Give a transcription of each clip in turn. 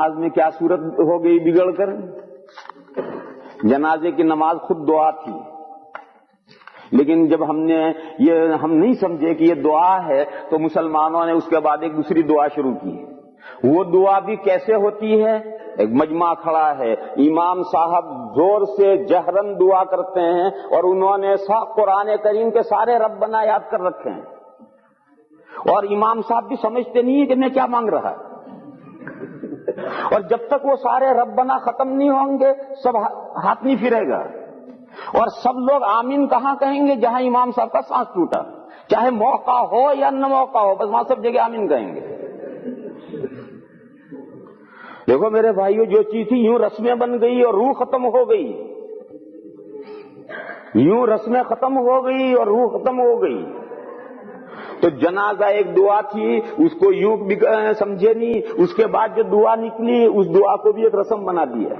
نماز میں کیا صورت ہو گئی بگڑ کر؟ جنازے کی نماز خود دعا تھی، لیکن جب ہم نہیں سمجھے کہ یہ دعا ہے تو مسلمانوں نے اس کے بعد ایک دوسری دعا شروع کی۔ وہ دعا بھی کیسے ہوتی ہے؟ ایک مجمع کھڑا ہے، امام صاحب زور سے جہرن دعا کرتے ہیں اور انہوں نے قرآن کریم کے سارے ربنا یاد کر رکھے ہیں، اور امام صاحب بھی سمجھتے نہیں ہیں کہ میں کیا مانگ رہا ہے، اور جب تک وہ سارے ربنا ختم نہیں ہوں گے سب ہاتھ نہیں پھرے گا، اور سب لوگ آمین کہاں کہیں گے؟ جہاں امام صاحب کا سانس ٹوٹا، چاہے موقع ہو یا نہ موقع ہو، بس وہاں سب جگہ آمین کہیں گے۔ دیکھو میرے بھائیو، جو چیز تھی یوں رسمیں بن گئی اور روح ختم ہو گئی، یوں رسمیں ختم ہو گئی اور روح ختم ہو گئی۔ تو جنازہ ایک دعا تھی، اس کو یوں سمجھے نہیں، اس کے بعد جو دعا نکلی اس دعا کو بھی ایک رسم بنا دیا۔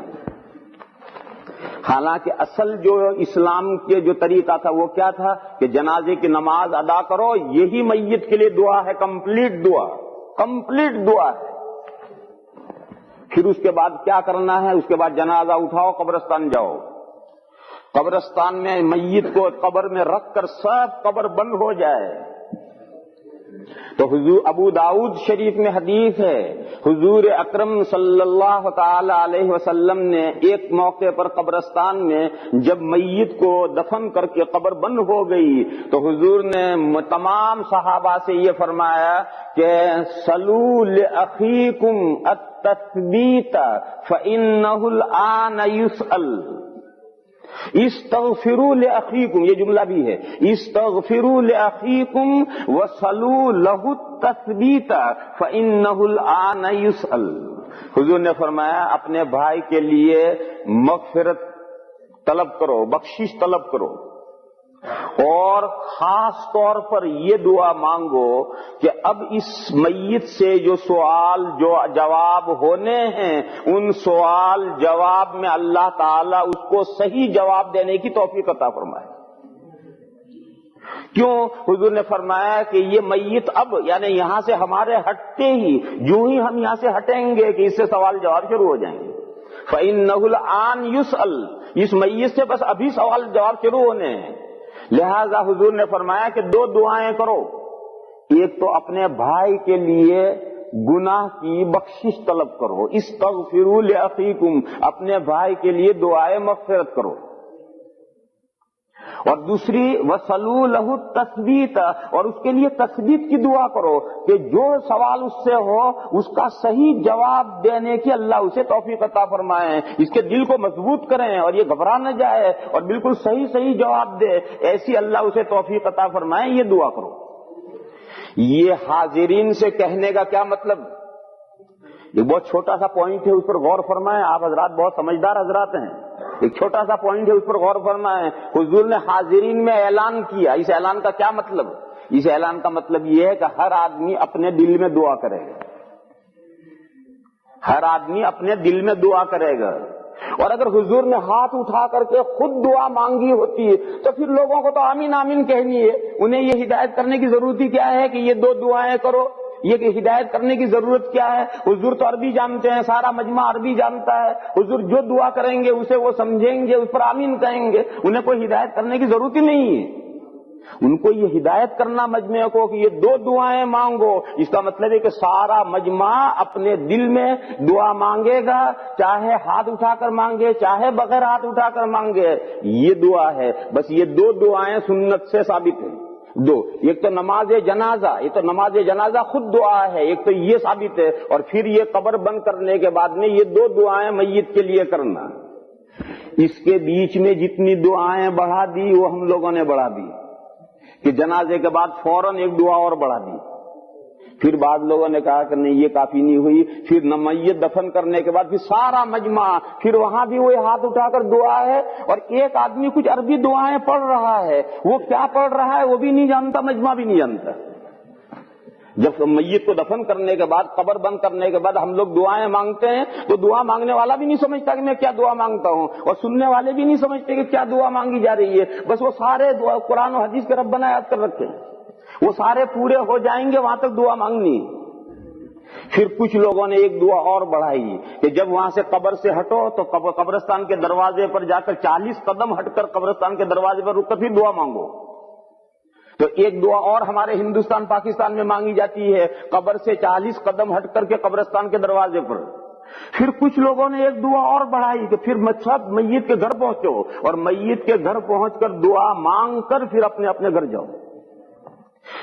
حالانکہ اصل جو اسلام کے جو طریقہ تھا وہ کیا تھا کہ جنازے کی نماز ادا کرو، یہی میت کے لیے دعا ہے، کمپلیٹ دعا ہے۔ پھر اس کے بعد کیا کرنا ہے؟ اس کے بعد جنازہ اٹھاؤ، قبرستان جاؤ، قبرستان میں میت کو قبر میں رکھ کر سب قبر بند ہو جائے۔ تو حضور ابو داؤد شریف میں حدیث ہے، حضور اکرم صلی اللہ تعالی علیہ وسلم نے ایک موقع پر قبرستان میں جب میت کو دفن کر کے قبر بند ہو گئی تو حضور نے تمام صحابہ سے یہ فرمایا کہ صلوا لأخیکم التثبیت فإنہ الآن یسأل، استغفروا لأخیکم، یہ جملہ بھی ہے، استغفروا لأخیکم وصلوا لہ التثبیت فإنہ الآن یسأل۔ حضور نے فرمایا اپنے بھائی کے لیے مغفرت طلب کرو، بخشش طلب کرو، اور خاص طور پر یہ دعا مانگو کہ اب اس میت سے جو سوال جو جواب ہونے ہیں ان سوال جواب میں اللہ تعالیٰ اس کو صحیح جواب دینے کی توفیق عطا فرمائے۔ کیوں؟ حضور نے فرمایا کہ یہ میت اب یعنی یہاں سے ہمارے ہٹتے ہی جو ہی ہم یہاں سے ہٹیں گے کہ اس سے سوال جواب شروع ہو جائیں گے۔ فَإِنَّهُ الْآنَ يُسْأَلُ، اس میت سے بس ابھی سوال جواب شروع ہونے ہیں۔ لہذا حضور نے فرمایا کہ دو دعائیں کرو، ایک تو اپنے بھائی کے لیے گناہ کی بخشش طلب کرو، استغفروا لأخیکم، اپنے بھائی کے لیے دعائے مغفرت کرو، اور دوسری وصلوا لہ التثبیت، اور اس کے لیے تثبیت کی دعا کرو کہ جو سوال اس سے ہو اس کا صحیح جواب دینے کی اللہ اسے توفیق عطا فرمائے، اس کے دل کو مضبوط کریں اور یہ گھبرا نہ جائے اور بالکل صحیح جواب دے، ایسی اللہ اسے توفیق عطا فرمائے، یہ دعا کرو۔ یہ حاضرین سے کہنے کا کیا مطلب؟ یہ بہت چھوٹا سا پوائنٹ ہے، اس پر غور فرمائیں، آپ حضرات بہت سمجھدار حضرات ہیں، ایک چھوٹا سا پوائنٹ ہے، اس پر غور فرمائیں۔ حضور نے حاضرین میں اعلان کیا، اس اعلان کا کیا مطلب؟ اس اعلان کا مطلب یہ ہے کہ ہر آدمی اپنے دل میں دعا کرے گا، ہر آدمی اپنے دل میں دعا کرے گا، اور اگر حضور نے ہاتھ اٹھا کر کے خود دعا مانگی ہوتی تو پھر لوگوں کو تو آمین آمین کہنی ہے، انہیں یہ ہدایت کرنے کی ضرورت ہی کیا ہے کہ یہ دو دعائیں کرو، یہ ہدایت کرنے کی ضرورت کیا ہے؟ حضور تو عربی جانتے ہیں، سارا مجمع عربی جانتا ہے، حضور جو دعا کریں گے اسے وہ سمجھیں گے، اس پر آمین کہیں گے، انہیں کوئی ہدایت کرنے کی ضرورت ہی نہیں ہے۔ ان کو یہ ہدایت کرنا مجمع کو کہ یہ دو دعائیں مانگو، اس کا مطلب ہے کہ سارا مجمع اپنے دل میں دعا مانگے گا، چاہے ہاتھ اٹھا کر مانگے چاہے بغیر ہاتھ اٹھا کر مانگے، یہ دعا ہے۔ بس یہ دو دعائیں سنت سے ثابت ہیں، دو، ایک تو نماز جنازہ، یہ تو نماز جنازہ خود دعا ہے، ایک تو یہ ثابت ہے، اور پھر یہ قبر بند کرنے کے بعد میں یہ دو دعائیں میت کے لیے کرنا۔ اس کے بیچ میں جتنی دعائیں بڑھا دی وہ ہم لوگوں نے بڑھا دی کہ جنازے کے بعد فوراً ایک دعا اور بڑھا دی، پھر بعض لوگوں نے کہا کہ نہیں یہ کافی نہیں ہوئی، پھر میت دفن کرنے کے بعد پھر سارا مجمع پھر وہاں بھی وہ ہاتھ اٹھا کر دعا ہے، اور ایک آدمی کچھ عربی دعائیں پڑھ رہا ہے، وہ کیا پڑھ رہا ہے وہ بھی نہیں جانتا، مجمع بھی نہیں جانتا۔ جب میت کو دفن کرنے کے بعد قبر بند کرنے کے بعد ہم لوگ دعائیں مانگتے ہیں تو دعا مانگنے والا بھی نہیں سمجھتا کہ میں کیا دعا مانگتا ہوں، اور سننے والے بھی نہیں سمجھتے کہ کیا دعا مانگی جا رہی ہے، بس وہ سارے دعا قرآن و حدیث کے ربنا یاد کر رکھے ہیں، وہ سارے پورے ہو جائیں گے وہاں تک دعا مانگنی۔ پھر کچھ لوگوں نے ایک دعا اور بڑھائی کہ جب وہاں سے قبر سے ہٹو تو قبرستان کے دروازے پر جا کر 40 قدم ہٹ کر قبرستان کے دروازے پر رک کر پھر دعا مانگو. تو ایک دعا اور ہمارے ہندوستان پاکستان میں مانگی جاتی ہے قبر سے 40 قدم ہٹ کر کے قبرستان کے دروازے پر. پھر کچھ لوگوں نے ایک دعا اور بڑھائی کہ پھر سب میت کے گھر پہنچو اور میت کے گھر پہنچ کر دعا مانگ کر پھر اپنے اپنے گھر جاؤ.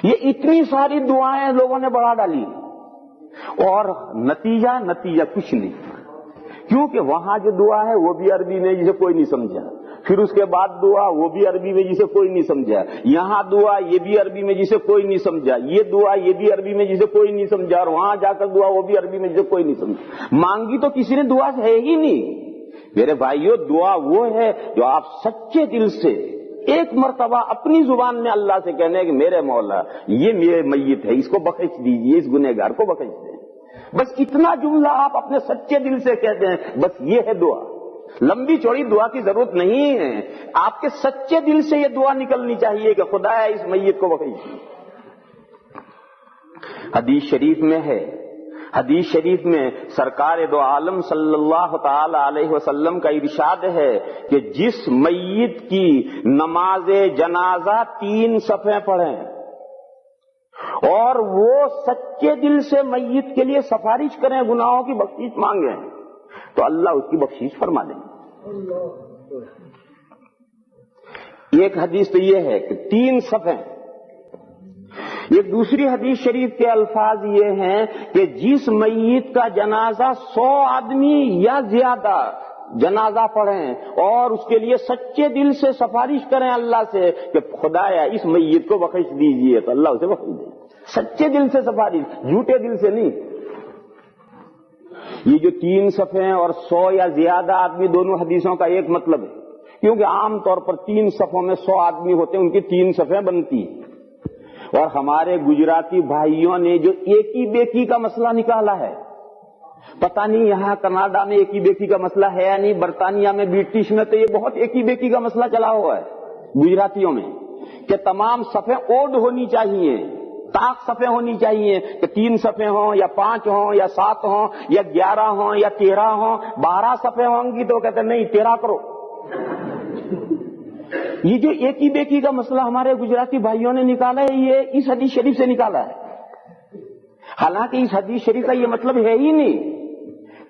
یہ اتنی ساری دعائیں لوگوں نے بڑھا ڈالی اور نتیجہ کچھ نہیں. کیونکہ وہاں جو دعا ہے وہ بھی عربی میں جسے کوئی نہیں سمجھا, پھر اس کے بعد دعا وہ بھی عربی میں جسے کوئی نہیں سمجھا, یہاں دعا یہ بھی عربی میں جسے کوئی نہیں سمجھا, یہ دعا یہ بھی عربی میں جسے کوئی نہیں سمجھا, اور وہاں جا کر دعا وہ بھی عربی میں جسے کوئی نہیں سمجھا. مانگی تو کسی نے دعا ہے ہی نہیں. میرے بھائیو, دعا وہ ہے جو آپ سچے دل سے ایک مرتبہ اپنی زبان میں اللہ سے کہنے کہ میرے مولا یہ میرے میت ہے, اس کو بخش دیجیے, اس گنہگار کو بخش دیں. بس اتنا جملہ آپ اپنے سچے دل سے کہتے ہیں, بس یہ ہے دعا. لمبی چوڑی دعا کی ضرورت نہیں ہے, آپ کے سچے دل سے یہ دعا نکلنی چاہیے کہ خدا اس میت کو بخش دے. حدیث شریف میں سرکار دو عالم صلی اللہ تعالی علیہ وسلم کا ارشاد ہے کہ جس میت کی نماز جنازہ 3 صفحے پڑھیں اور وہ سچے دل سے میت کے لیے سفارش کریں, گناہوں کی بخشش مانگیں, تو اللہ اس کی بخشش فرما دیں گے. ایک حدیث تو یہ ہے کہ 3 صفحے. ایک دوسری حدیث شریف کے الفاظ یہ ہیں کہ جس میت کا جنازہ 100 آدمی یا زیادہ جنازہ پڑھیں اور اس کے لیے سچے دل سے سفارش کریں اللہ سے کہ خدایا اس میت کو بخش دیجیے, تو اللہ اسے بخش دے. سچے دل سے سفارش, جھوٹے دل سے نہیں. یہ جو 3 صفحے اور 100 یا زیادہ آدمی, دونوں حدیثوں کا ایک مطلب ہے, کیونکہ عام طور پر 3 صفوں میں 100 آدمی ہوتے ہیں, ان کی 3 صفحیں بنتی. اور ہمارے گجراتی بھائیوں نے جو ایکی بیکی کا مسئلہ نکالا ہے, پتہ نہیں یہاں کینیڈا میں ایکی بیکی کا مسئلہ ہے یا نہیں, برطانیہ میں برٹش میں تو یہ بہت ایکی بیکی کا مسئلہ چلا ہوا ہے گجراتیوں میں کہ تمام صفحیں اوڈ ہونی چاہیے, طاق صفحیں ہونی چاہیے, کہ 3 صفحیں ہوں یا 5 ہوں یا 7 ہوں یا 11 ہوں یا 13 ہوں. 12 صفحیں ہوں گی تو کہتے نہیں 13 کرو. یہ جو ایکی بیکی کا مسئلہ ہمارے گجراتی بھائیوں نے نکالا ہے, یہ اس حدیث شریف سے نکالا ہے. حالانکہ اس حدیث شریف کا یہ مطلب ہے ہی نہیں.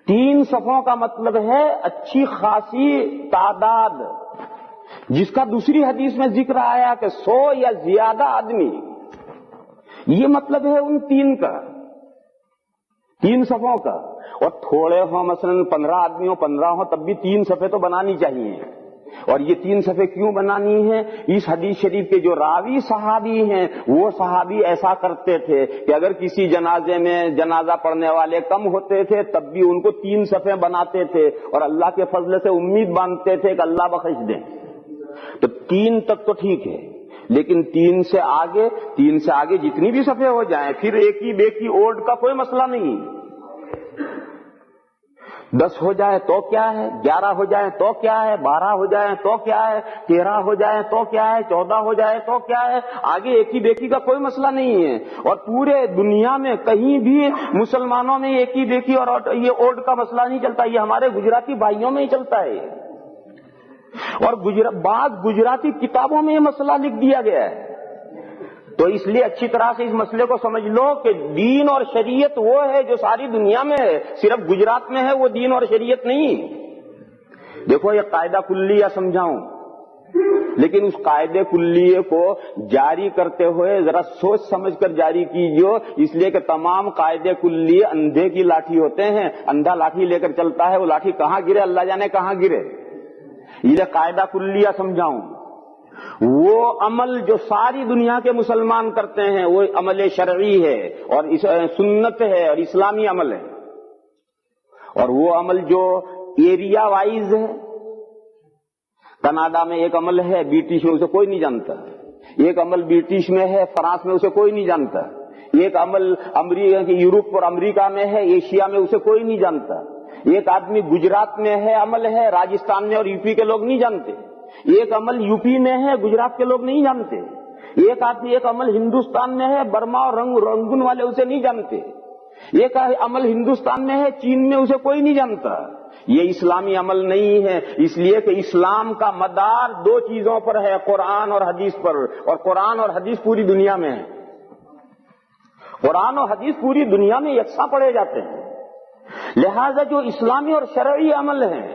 3 صفوں کا مطلب ہے اچھی خاصی تعداد, جس کا دوسری حدیث میں ذکر آیا کہ 100 یا زیادہ آدمی. یہ مطلب ہے ان 3 کا, 3 صفوں کا. اور تھوڑے ہوں, مثلا 15 آدمی ہوں, 15 ہوں, تب بھی 3 صفحے تو بنانی چاہیے. اور یہ 3 صفحے کیوں بنانی ہے؟ اس حدیث شریف کے جو راوی صحابی ہیں وہ صحابی ایسا کرتے تھے کہ اگر کسی جنازے میں جنازہ پڑھنے والے کم ہوتے تھے تب بھی ان کو 3 صفحے بناتے تھے اور اللہ کے فضل سے امید باندھتے تھے کہ اللہ بخش دیں. تو 3 تک تو ٹھیک ہے, لیکن 3 سے آگے جتنی بھی صفحے ہو جائیں پھر ایکی بیکی اوڈ کا کوئی مسئلہ نہیں. 10 ہو جائے تو کیا ہے, 11 ہو جائے تو کیا ہے, 12 ہو جائے تو کیا ہے, 13 ہو جائے تو کیا ہے, 14 ہو جائے تو کیا ہے, آگے ایکی بیکی کا کوئی مسئلہ نہیں ہے. اور پورے دنیا میں کہیں بھی مسلمانوں میں ایکی بیکی اور یہ اوڈ کا مسئلہ نہیں چلتا, یہ ہمارے گجراتی بھائیوں میں ہی چلتا ہے. اور بعض گجراتی کتابوں میں یہ مسئلہ لکھ دیا گیا ہے. تو اس لیے اچھی طرح سے اس مسئلے کو سمجھ لو کہ دین اور شریعت وہ ہے جو ساری دنیا میں ہے, صرف گجرات میں ہے وہ دین اور شریعت نہیں. دیکھو یہ قاعدہ کلیہ سمجھاؤں, لیکن اس قاعدے کلیے کو جاری کرتے ہوئے ذرا سوچ سمجھ کر جاری کیجیے, اس لیے کہ تمام قاعدے کلیے اندھے کی لاٹھی ہوتے ہیں. اندھا لاٹھی لے کر چلتا ہے, وہ لاٹھی کہاں گرے اللہ جانے کہاں گرے. یہ قاعدہ کلیہ سمجھاؤں. وہ عمل جو ساری دنیا کے مسلمان کرتے ہیں وہ عمل شرعی ہے اور سنت ہے اور اسلامی عمل ہے. اور وہ عمل جو ایریا وائز ہے, کینیڈا میں ایک عمل ہے, برٹش میں اسے کوئی نہیں جانتا. ایک عمل برٹش میں ہے, فرانس میں اسے کوئی نہیں جانتا. ایک عمل یورپ اور امریکہ میں ہے, ایشیا میں اسے کوئی نہیں جانتا. ایک آدمی گجرات میں ہے, عمل ہے, راجستھان میں اور یو پی کے لوگ نہیں جانتے. ایک عمل یو پی میں ہے, گجرات کے لوگ نہیں جانتے. ایک عمل ہندوستان میں ہے, برما اور رنگون والے اسے نہیں جانتے. ایک عمل ہندوستان میں ہے، چین میں اسے کوئی نہیں جانتا. یہ اسلامی عمل نہیں ہے، اس لیے کہ اسلام کا مدار دو چیزوں پر ہے، قرآن اور حدیث پر، اور قرآن اور حدیث پوری دنیا میں ہے. قرآن اور حدیث پوری دنیا میں یکساں پڑھے جاتے ہیں. لہذا جو اسلامی اور شرعی عمل ہیں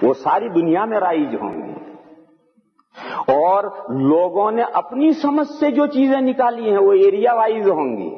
وہ ساری دنیا میں رائج ہوں گے، اور لوگوں نے اپنی سمجھ سے جو چیزیں نکالی ہیں وہ ایریا وائز ہوں گی.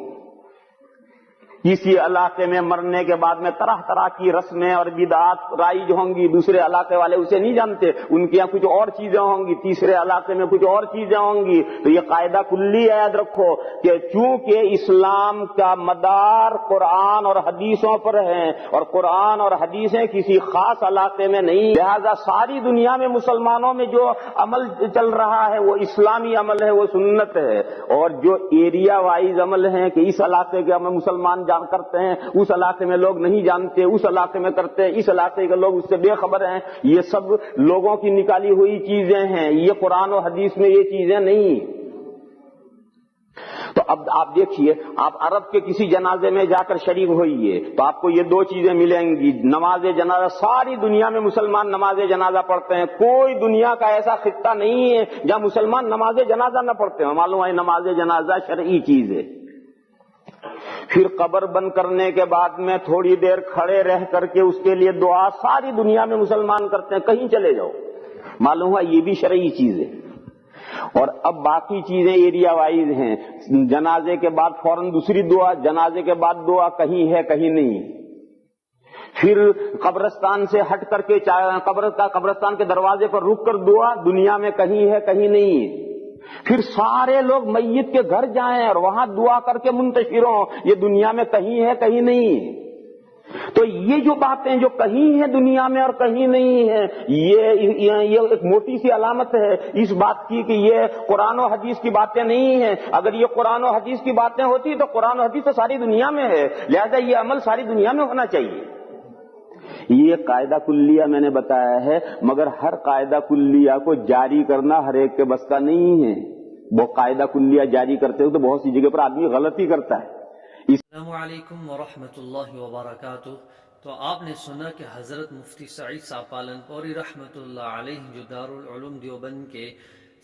کسی علاقے میں مرنے کے بعد میں طرح طرح کی رسمیں اور بدعات رائج ہوں گی، دوسرے علاقے والے اسے نہیں جانتے، ان کے یہاں کچھ اور چیزیں ہوں گی، تیسرے علاقے میں کچھ اور چیزیں ہوں گی. تو یہ قاعدہ کلی یاد رکھو کہ چونکہ اسلام کا مدار قرآن اور حدیثوں پر ہے، اور قرآن اور حدیثیں کسی خاص علاقے میں نہیں، لہذا ساری دنیا میں مسلمانوں میں جو عمل چل رہا ہے وہ اسلامی عمل ہے، وہ سنت ہے. اور جو ایریا وائز عمل ہیں کہ اس علاقے کے ہمیں مسلمان کرتے ہیں، اس علاقے میں لوگ نہیں جانتے، اس علاقے میں کرتے ہیں، اس علاقے کے لوگ اس سے بے خبر ہیں، یہ سب لوگوں کی نکالی ہوئی چیزیں ہیں. یہ قرآن و حدیث میں یہ چیزیں نہیں. تو اب آپ دیکھیے، آپ عرب کے کسی جنازے میں جا کر شریک ہوئیے تو آپ کو یہ دو چیزیں ملیں گی. نماز جنازہ، ساری دنیا میں مسلمان نماز جنازہ پڑھتے ہیں، کوئی دنیا کا ایسا خطہ نہیں ہے جہاں مسلمان نماز جنازہ نہ پڑھتے ہیں. معلوم ہے نماز جنازہ شرعی چیز ہے. پھر قبر بند کرنے کے بعد میں تھوڑی دیر کھڑے رہ کر کے اس کے لیے دعا ساری دنیا میں مسلمان کرتے ہیں، کہیں چلے جاؤ. معلوم ہوا یہ بھی شرعی چیز ہے. اور اب باقی چیزیں ایریا وائز ہیں. جنازے کے بعد فوراً دوسری دعا، جنازے کے بعد دعا کہیں ہے کہیں نہیں. پھر قبرستان سے ہٹ کر کے قبرستان کے دروازے پر رک کر دعا دنیا میں کہیں ہے کہیں نہیں. پھر سارے لوگ میت کے گھر جائیں اور وہاں دعا کر کے منتشر ہوں، یہ دنیا میں کہیں ہے کہیں نہیں. تو یہ جو باتیں جو کہیں ہیں دنیا میں اور کہیں نہیں ہے، یہ ایک موٹی سی علامت ہے اس بات کی کہ یہ قرآن و حدیث کی باتیں نہیں ہیں. اگر یہ قرآن و حدیث کی باتیں ہوتی تو قرآن و حدیث تو ساری دنیا میں ہے، لہذا یہ عمل ساری دنیا میں ہونا چاہیے. یہ قاعدہ کلیہ میں نے بتایا ہے، مگر ہر قاعدہ کلیہ کو جاری کرنا ہر ایک کے بس کا نہیں ہے. وہ قاعدہ کلیہ جاری کرتے ہو تو بہت سی جگہ پر آدمی غلطی کرتا ہے. السلام علیکم ورحمۃ اللہ وبرکاتہ. تو آپ نے سنا کہ حضرت مفتی سعید صاحب پالنپوری رحمۃ اللہ علیہ جو دارالعلوم دیوبند کے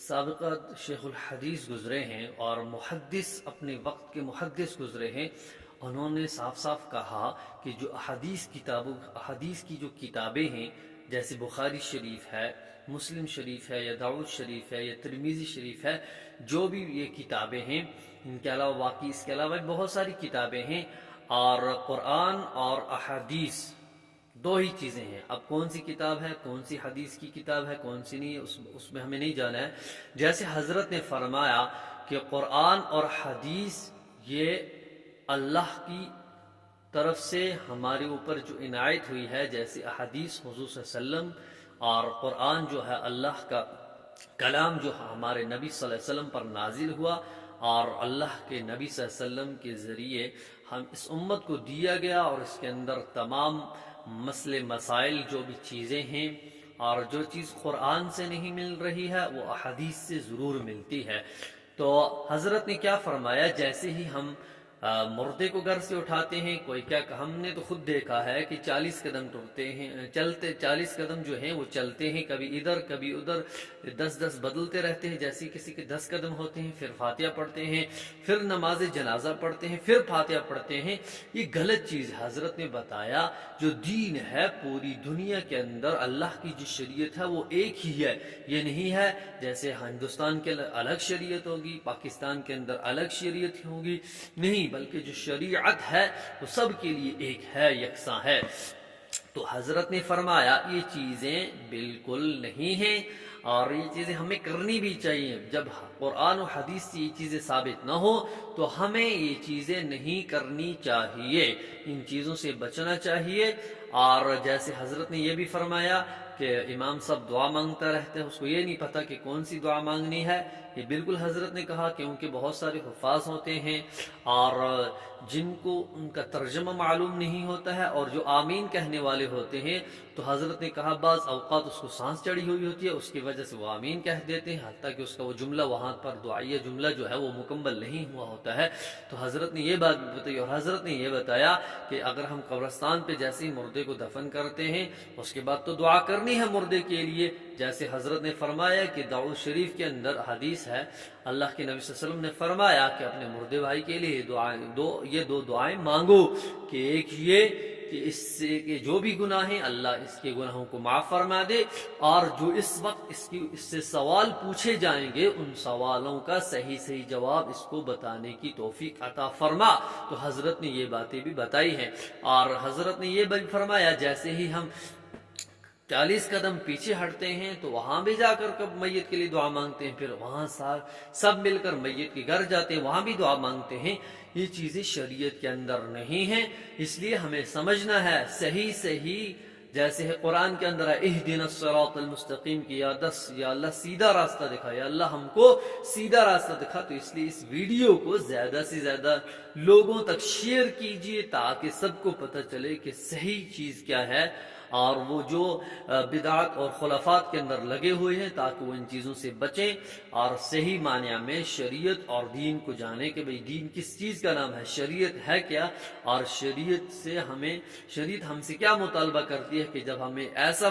سابقہ شیخ الحدیث گزرے ہیں اور محدث، اپنے وقت کے محدث گزرے ہیں، انہوں نے صاف صاف کہا کہ جو حدیث کی جو کتابیں ہیں، جیسے بخاری شریف ہے، مسلم شریف ہے، یا داؤد شریف ہے، یا ترمذی شریف ہے، جو بھی یہ کتابیں ہیں، ان کے علاوہ باقی اس کے علاوہ بہت ساری کتابیں ہیں، اور قرآن اور احادیث دو ہی چیزیں ہیں. اب کون سی کتاب ہے، کون سی حدیث کی کتاب ہے، کون سی نہیں، اس میں ہمیں نہیں جانا ہے. جیسے حضرت نے فرمایا کہ قرآن اور حدیث یہ اللہ کی طرف سے ہمارے اوپر جو عنایت ہوئی ہے، جیسے احادیث حضور صلی اللہ علیہ وسلم، اور قرآن جو ہے اللہ کا کلام جو ہمارے نبی صلی اللہ علیہ وسلم پر نازل ہوا، اور اللہ کے نبی صلی اللہ علیہ وسلم کے ذریعے ہم اس امت کو دیا گیا، اور اس کے اندر تمام مسئلے مسائل جو بھی چیزیں ہیں، اور جو چیز قرآن سے نہیں مل رہی ہے وہ احادیث سے ضرور ملتی ہے. تو حضرت نے کیا فرمایا، جیسے ہی ہم مردے کو گھر سے اٹھاتے ہیں، کوئی کیا، ہم نے تو خود دیکھا ہے کہ 40 قدم ٹوٹتے ہیں، 40 قدم جو ہیں وہ چلتے ہیں، کبھی ادھر کبھی ادھر، 10 بدلتے رہتے ہیں، جیسے کسی کے 10 قدم ہوتے ہیں، پھر فاتحہ پڑھتے ہیں، پھر نماز جنازہ پڑھتے ہیں، پھر فاتحہ پڑھتے ہیں. یہ غلط چیز حضرت نے بتایا. جو دین ہے پوری دنیا کے اندر اللہ کی جو شریعت ہے وہ ایک ہی ہے. یہ نہیں ہے جیسے ہندوستان کے الگ شریعت ہوگی، پاکستان کے اندر الگ شریعت ہوگی، نہیں، بلکہ جو شریعت ہے وہ سب کے لیے ایک ہے، یکساں ہے. تو حضرت نے فرمایا یہ چیزیں بالکل نہیں ہیں، اور یہ چیزیں ہمیں کرنی بھی چاہیے. جب قرآن و حدیث سے یہ چیزیں ثابت نہ ہو تو ہمیں یہ چیزیں نہیں کرنی چاہیے، ان چیزوں سے بچنا چاہیے. اور جیسے حضرت نے یہ بھی فرمایا کہ امام صاحب دعا مانگتا رہتا ہے، اس کو یہ نہیں پتا کہ کون سی دعا مانگنی ہے. یہ بالکل حضرت نے کہا، کیونکہ بہت سارے حفاظ ہوتے ہیں اور جن کو ان کا ترجمہ معلوم نہیں ہوتا ہے، اور جو آمین کہنے والے ہوتے ہیں، تو حضرت نے کہا بعض اوقات اس کو سانس چڑھی ہوئی ہوتی ہے، اس کی وجہ سے وہ آمین کہہ دیتے ہیں، حتیٰ کہ اس کا وہ جملہ وہاں پر دعائیہ جملہ جو ہے وہ مکمل نہیں ہوا ہوتا ہے۔ تو حضرت نے یہ بات بتائی، اور حضرت نے یہ بتایا کہ اگر ہم قبرستان پہ جیسے ہی مردے کو دفن کرتے ہیں اس کے بعد تو دعا کرنی ہے مردے کے لیے، جیسے حضرت نے فرمایا کہ دعوت شریف کے اندر حدیث ہے، اللہ کے نبی صلی اللہ علیہ وسلم نے فرمایا کہ اپنے مردے بھائی کے لیے یہ دو دعائیں مانگو، کہ ایک یہ کہ اس سے کہ جو بھی گناہ ہیں اللہ اس کے گناہوں کو معاف فرما دے، اور جو اس وقت اس سے سوال پوچھے جائیں گے ان سوالوں کا صحیح جواب اس کو بتانے کی توفیق عطا فرما۔ تو حضرت نے یہ باتیں بھی بتائی ہیں، اور حضرت نے یہ بھی فرمایا جیسے ہی ہم 40 قدم پیچھے ہٹتے ہیں تو وہاں بھی جا کر میت کے لیے دعا مانگتے ہیں، پھر وہاں سب مل کر میت کے گھر جاتے ہیں وہاں بھی دعا مانگتے ہیں۔ یہ چیزیں شریعت کے اندر نہیں ہیں، اس لیے ہمیں سمجھنا ہے صحیح جیسے ہے قرآن کے اندر ہے اہدنا الصراط المستقیم کی، یا اللہ سیدھا راستہ دکھا، یا اللہ ہم کو سیدھا راستہ دکھا۔ تو اس لیے اس ویڈیو کو زیادہ سے زیادہ لوگوں تک شیئر کیجئے تاکہ سب کو پتہ چلے کہ صحیح چیز کیا ہے، اور وہ جو بدعات اور خلافات کے اندر لگے ہوئے ہیں تاکہ وہ ان چیزوں سے بچیں، اور صحیح معنی میں شریعت اور دین کو جانے کہ بھئی دین کس چیز کا نام ہے، شریعت ہے کیا، اور شریعت ہم سے کیا مطالبہ کرتی ہے کہ جب ہمیں ایسا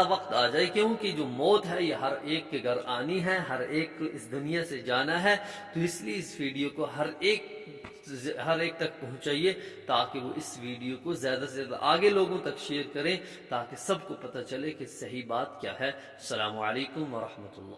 وقت آ جائے، کیونکہ جو موت ہے یہ ہر ایک کے گھر آنی ہے، ہر ایک کو اس دنیا سے جانا ہے، تو اس لیے اس ویڈیو کو ہر ایک تک پہنچائیے تاکہ وہ اس ویڈیو کو زیادہ سے زیادہ آگے لوگوں تک شیئر کریں تاکہ سب کو پتہ چلے کہ صحیح بات کیا ہے۔ السلام علیکم ورحمۃ اللہ۔